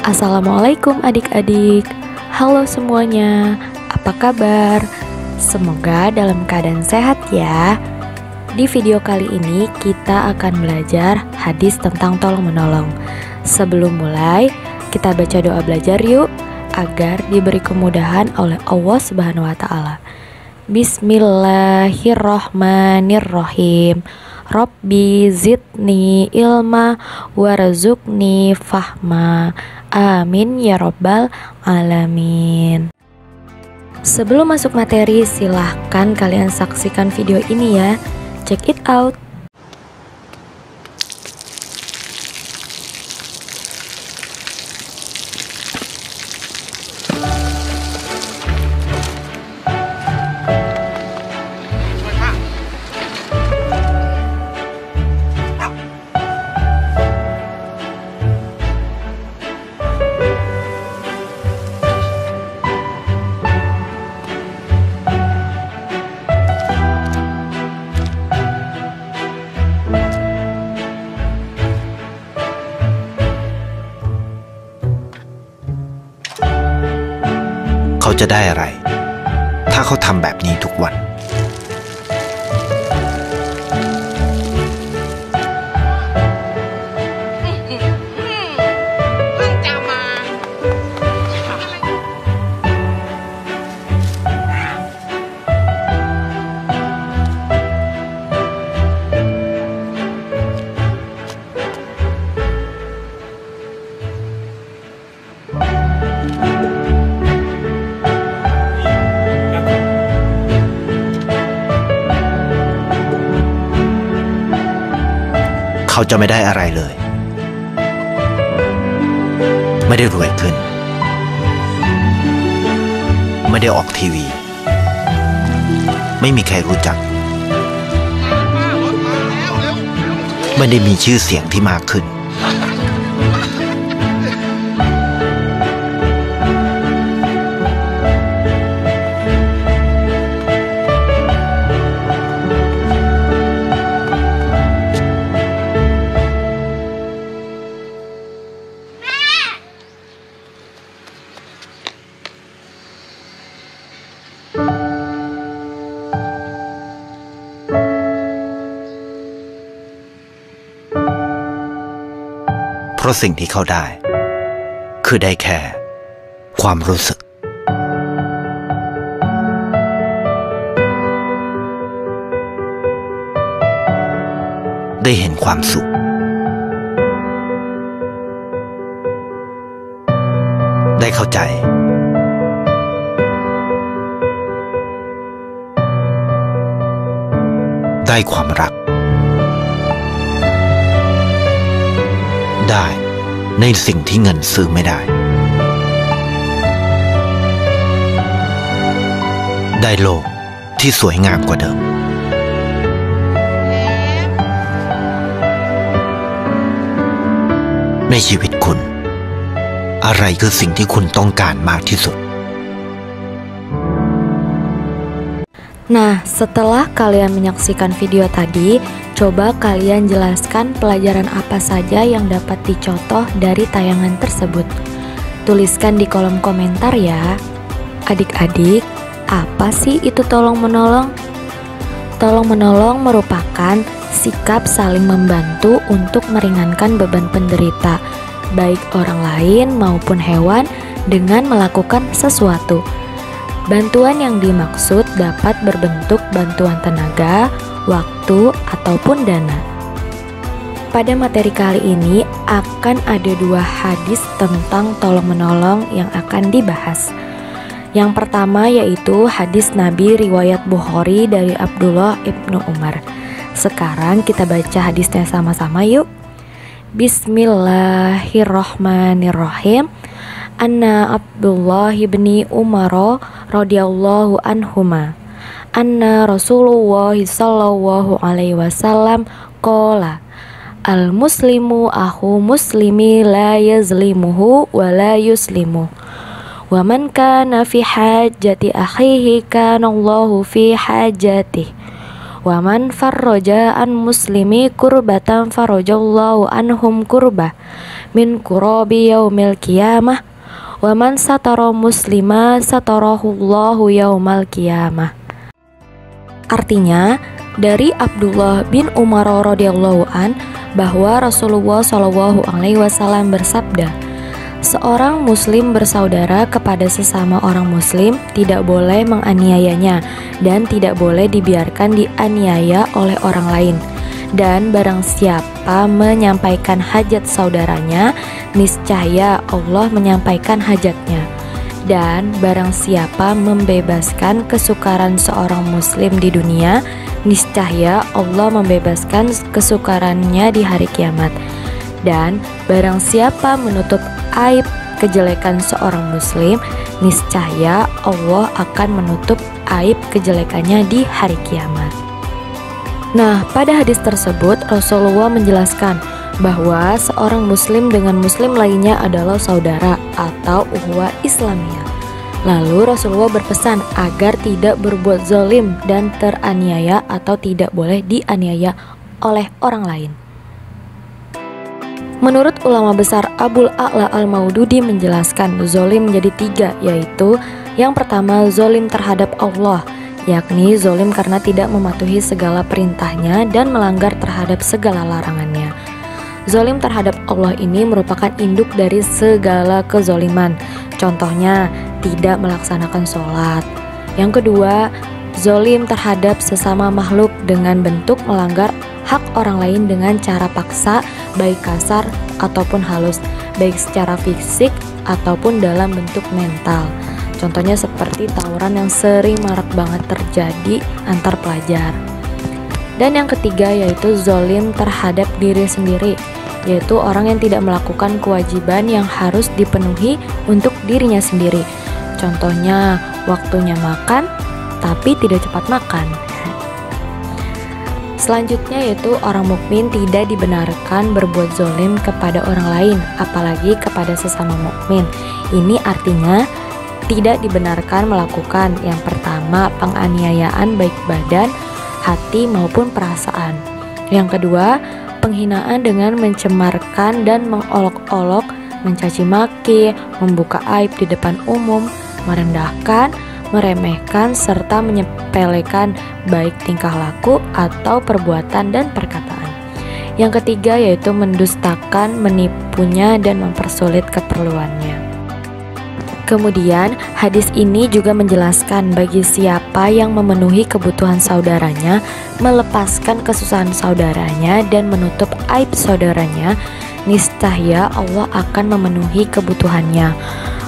Assalamualaikum adik-adik. Halo semuanya, apa kabar? Semoga dalam keadaan sehat ya. Di video kali ini kita akan belajar hadis tentang tolong menolong. Sebelum mulai, kita baca doa belajar yuk agar diberi kemudahan oleh Allah Subhanahu wa taala. Bismillahirrahmanirrahim. Rabbi zidni ilma warzuqni fahma. Amin ya rabbal alamin. Sebelum masuk materi, silahkan kalian saksikan video ini ya. Check it out.เขาจะได้อะไรถ้าเขาทำแบบนี้ทุกวันเขาจะไม่ได้อะไรเลยไม่ได้รวยขึ้นไม่ได้ออกทีวีไม่มีใครรู้จักไม่ได้มีชื่อเสียงที่มากขึ้นเพราะสิ่งที่เขาได้คือได้แค่ความรู้สึกได้เห็นความสุขได้เข้าใจได้ความรักได้ในสิ่งที่เงินซื้อไม่ได้ได้โลกที่สวยงามกว่าเดิมในชีวิตคุณอะไรคือสิ่งที่คุณต้องการมากที่สุด Nah, setelah kalian menyaksikan video tadi, coba kalian jelaskan pelajaran apa saja yang dapat dicontoh dari tayangan tersebut. Tuliskan di kolom komentar ya. Adik-adik, apa sih itu tolong menolong? Tolong menolong merupakan sikap saling membantu untuk meringankan beban penderita, baik orang lain maupun hewan, dengan melakukan sesuatu. Bantuan yang dimaksud dapat berbentuk bantuan tenaga, waktu, ataupun dana. Pada materi kali ini akan ada 2 hadis tentang tolong-menolong yang akan dibahas. Yang pertama yaitu hadis Nabi riwayat Bukhari dari Abdullah ibnu Umar. Sekarang kita baca hadisnya sama-sama yuk. Bismillahirrahmanirrahim. Anna Abdullah ibni Umar radhiyallahu anhuma anna Rasulullah sallallahu alaihi wasallam qala al muslimu akhu muslimi la yazlimuhu wa la yuslimuhu wa man kana fi hajati akhihi kana Allahu fi hajatihi Wa man farroja an muslimi kurbatan farrojallahu anhum kurbah min kurabi yaumil qiyamah. Wa man satara muslima satarahullahu yaumal qiyamah. Artinya, dari Abdullah bin Umar radhiyallahu an bahwa Rasulullah shallallahu alaihi wasallam bersabda, seorang muslim bersaudara kepada sesama orang muslim tidak boleh menganiayanya dan tidak boleh dibiarkan dianiaya oleh orang lain. Dan barang siapa menyampaikan hajat saudaranya, niscaya Allah menyampaikan hajatnya. Dan barang siapa membebaskan kesukaran seorang muslim di dunia, niscaya Allah membebaskan kesukarannya di hari kiamat. Dan barang siapa menutup aib kejelekan seorang muslim, niscaya Allah akan menutup aib kejelekannya di hari kiamat. Nah, pada hadis tersebut Rasulullah menjelaskan bahwa seorang muslim dengan muslim lainnya adalah saudara atau ukhuwah Islamiyah. Lalu Rasulullah berpesan agar tidak berbuat zalim dan teraniaya atau tidak boleh dianiaya oleh orang lain. Menurut ulama besar Abul A'la Al-Maududi menjelaskan zalim menjadi 3, yaitu yang pertama zalim terhadap Allah, yakni zalim karena tidak mematuhi segala perintahnya dan melanggar terhadap segala larangannya. Zalim terhadap Allah ini merupakan induk dari segala kezaliman. Contohnya, tidak melaksanakan sholat. Yang kedua, zalim terhadap sesama makhluk dengan bentuk melanggar hak orang lain dengan cara paksa, baik kasar ataupun halus, baik secara fisik ataupun dalam bentuk mental. Contohnya seperti tawuran yang sering marak banget terjadi antar pelajar. Dan yang ketiga yaitu zalim terhadap diri sendiri, yaitu orang yang tidak melakukan kewajiban yang harus dipenuhi untuk dirinya sendiri. Contohnya waktunya makan tapi tidak cepat makan. Selanjutnya yaitu orang mukmin tidak dibenarkan berbuat zalim kepada orang lain, apalagi kepada sesama mukmin. Ini artinya tidak dibenarkan melakukan yang pertama penganiayaan baik badan, hati maupun perasaan. Yang kedua, penghinaan dengan mencemarkan dan mengolok-olok, mencaci maki, membuka aib di depan umum, merendahkan, meremehkan serta menyepelekan baik tingkah laku atau perbuatan dan perkataan. Yang ketiga yaitu mendustakan, menipunya dan mempersulit keperluannya. Kemudian, hadis ini juga menjelaskan bagi siapa yang memenuhi kebutuhan saudaranya, melepaskan kesusahan saudaranya, dan menutup aib saudaranya, niscaya Allah akan memenuhi kebutuhannya.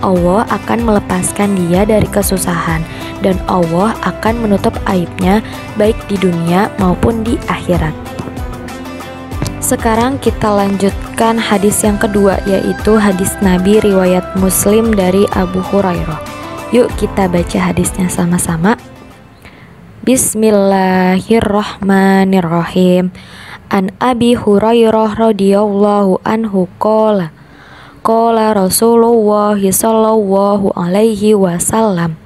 Allah akan melepaskan dia dari kesusahan, dan Allah akan menutup aibnya baik di dunia maupun di akhirat. Sekarang kita lanjutkan hadis yang kedua, yaitu hadis Nabi riwayat Muslim dari Abu Hurairah. Yuk kita baca hadisnya sama-sama. Bismillahirrahmanirrahim. An Abi Hurairah radhiyallahu anhu qala Rasulullah sallallahu alaihi wasallam,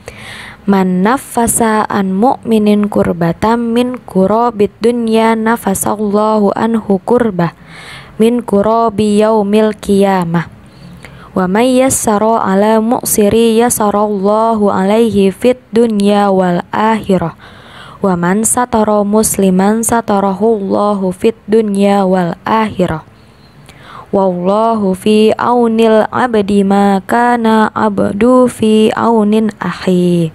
man naffasa an mu'minin kurbatan min kurabid dunya nafasallahu anhu kurbah min kurabi yaumil qiyamah. Wa may yassara ala mu'siri yassarallahu alaihi fit dunya wal akhirah. Wa man satara musliman satarahullahu fit dunya wal akhirah. Wallahu fi aunil abdi ma kana abdu fi aunin akhi.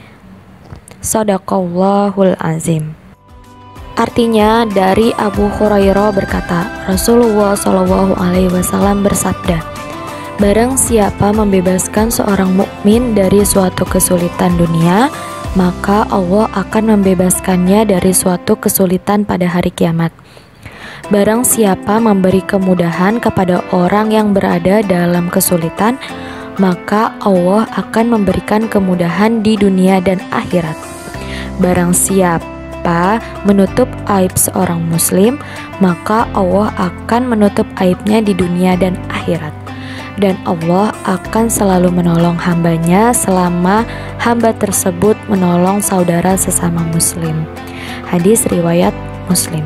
Shadaqallahul azim. Artinya dari Abu Hurairah berkata, Rasulullah Shallallahu alaihi wasallam bersabda, barang siapa membebaskan seorang mukmin dari suatu kesulitan dunia, maka Allah akan membebaskannya dari suatu kesulitan pada hari kiamat. Barang siapa memberi kemudahan kepada orang yang berada dalam kesulitan, maka Allah akan memberikan kemudahan di dunia dan akhirat. Barang siapa menutup aib seorang muslim, maka Allah akan menutup aibnya di dunia dan akhirat. Dan Allah akan selalu menolong hambanya selama hamba tersebut menolong saudara sesama muslim. Hadis riwayat Muslim.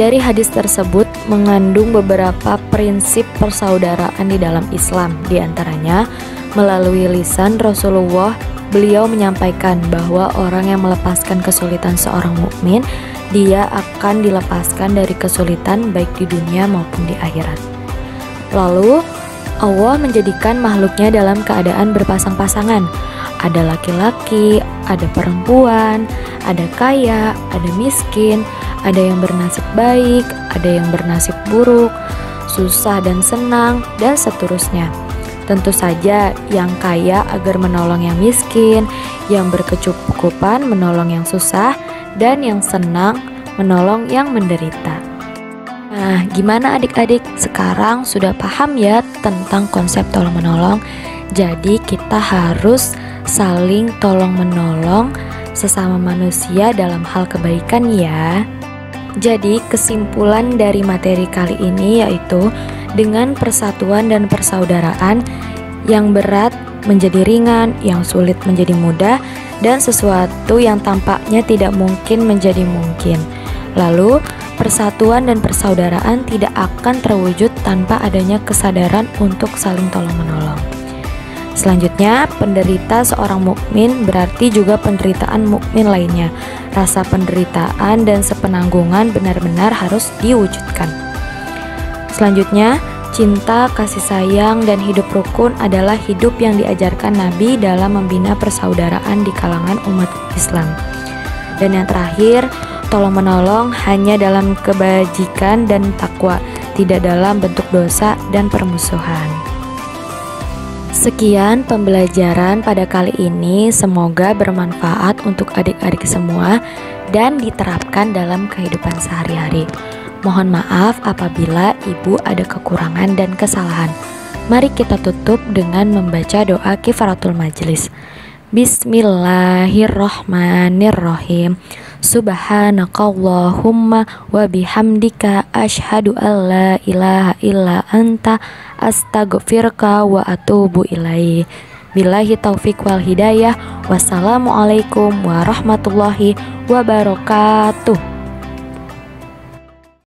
Dari hadis tersebut mengandung beberapa prinsip persaudaraan di dalam Islam. Di antaranya, melalui lisan Rasulullah, beliau menyampaikan bahwa orang yang melepaskan kesulitan seorang mukmin, dia akan dilepaskan dari kesulitan baik di dunia maupun di akhirat. Lalu, Allah menjadikan makhluknya dalam keadaan berpasang-pasangan. Ada laki-laki, ada perempuan, ada kaya, ada miskin, ada yang bernasib baik, ada yang bernasib buruk, susah dan senang, dan seterusnya. Tentu saja yang kaya agar menolong yang miskin, yang berkecukupan menolong yang susah, dan yang senang menolong yang menderita. Nah, gimana adik-adik? Sekarang sudah paham ya tentang konsep tolong-menolong? Jadi kita harus saling tolong-menolong sesama manusia dalam hal kebaikan ya. Jadi kesimpulan dari materi kali ini yaitu dengan persatuan dan persaudaraan, yang berat menjadi ringan, yang sulit menjadi mudah, dan sesuatu yang tampaknya tidak mungkin menjadi mungkin. Lalu persatuan dan persaudaraan tidak akan terwujud tanpa adanya kesadaran untuk saling tolong-menolong. Selanjutnya, penderita seorang mukmin berarti juga penderitaan mukmin lainnya. Rasa penderitaan dan sepenanggungan benar-benar harus diwujudkan. Selanjutnya, cinta, kasih sayang, dan hidup rukun adalah hidup yang diajarkan Nabi dalam membina persaudaraan di kalangan umat Islam. Dan yang terakhir, tolong-menolong hanya dalam kebajikan dan takwa, tidak dalam bentuk dosa dan permusuhan. Sekian pembelajaran pada kali ini, semoga bermanfaat untuk adik-adik semua dan diterapkan dalam kehidupan sehari-hari. Mohon maaf apabila ibu ada kekurangan dan kesalahan. Mari kita tutup dengan membaca doa kifaratul majlis. Bismillahirrahmanirrahim. Subhanakallahumma wa bihamdika asyhadu an la ilaha illa anta astaghfiruka wa atubu ilaih. Billahi taufik wal hidayah. Wassalamualaikum warahmatullahi wabarakatuh.